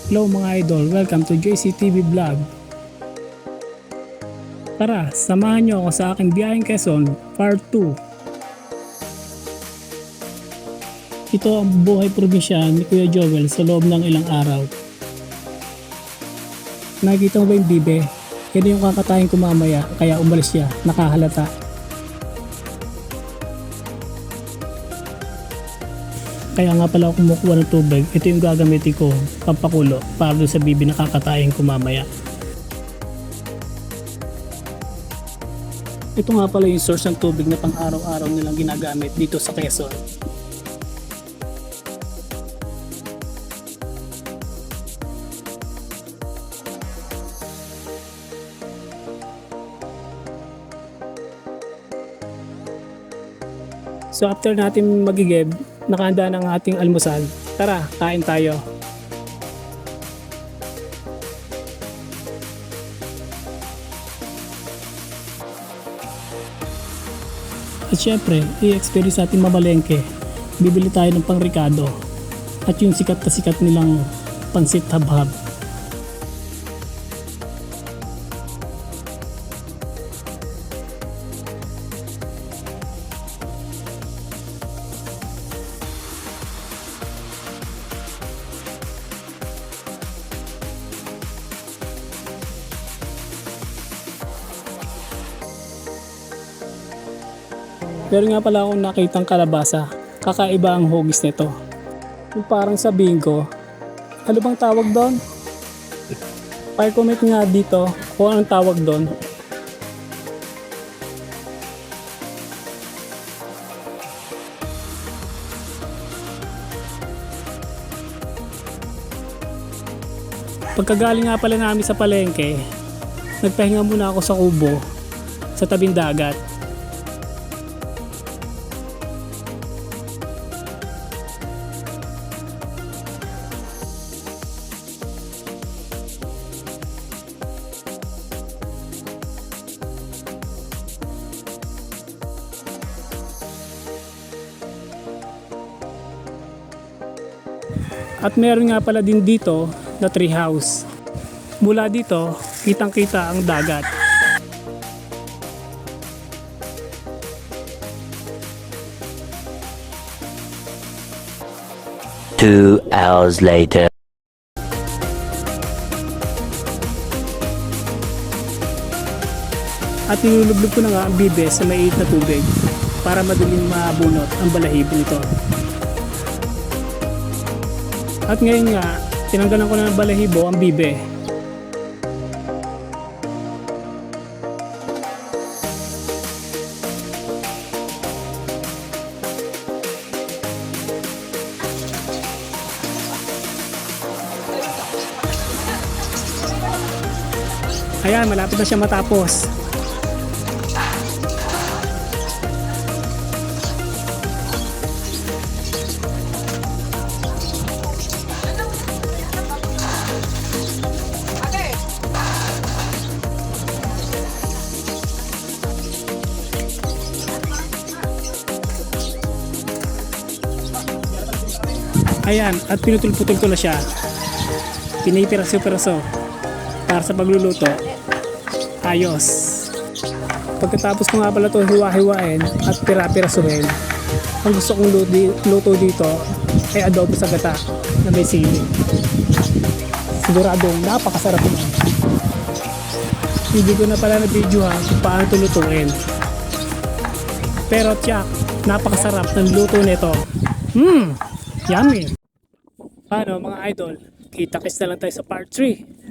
Hello mga idol, welcome to JCTV Vlog. Tara, samahan nyo ako sa aking biyaheng Quezon Part 2. Ito ang buhay probinsya ni Kuya Joel sa loob ng ilang araw. Nakikita mo ba yung bibe? Yan yung kakatayin ko mamaya kaya umalis siya, nakahalata. Kaya nga pala ako kumukuha ng tubig, ito yung gagamitin ko pampakulo para doon sa bibi na kakatayin ko mamaya. Ito nga pala yung source ng tubig na pang araw-araw nilang ginagamit dito sa Quezon. So after natin magigib, nakahanda ng ating almusal. Tara, kain tayo. At syempre, i-experience natin mamalengke. Bibili tayo ng pang-ricado at yung sikat na sikat nilang pansit habhab. Meron nga pala akong nakitang kalabasa. Kakaiba ang hugis nito. Yung parang sabihin ko, ano bang tawag doon? Pa-comment nga dito kung anong tawag doon. Pagkagaling nga pala namin sa palengke, nagpahinga muna ako sa kubo sa tabing dagat. At meron nga pala din dito na tree house. Mula dito, kitang-kita ang dagat. Two hours later. At nilulublog ko na nga ang bibe sa maiit na tubig para madaling mabunot ang balahibo nito. At ngayon nga, tinanggalan ko na ng balahibo ang bibe. Ayan, malapit na siya matapos. Ayan, at pinutol-putol ko na siya. Pinipiraso-piraso para sa pagluluto. Ayos. Pagkatapos ko nga pala ito hiwa-hiwain at pira-pirasuhin, ang gusto kong luto dito ay adobo sa gata na may sili. Siguradong napakasarap naman. Hindi ko na pala na-videohan kung paano ito lutuin. Pero tiyak, napakasarap ng luto nito. Yummy! Paano mga idol? Kita-kits na lang tayo sa part 3.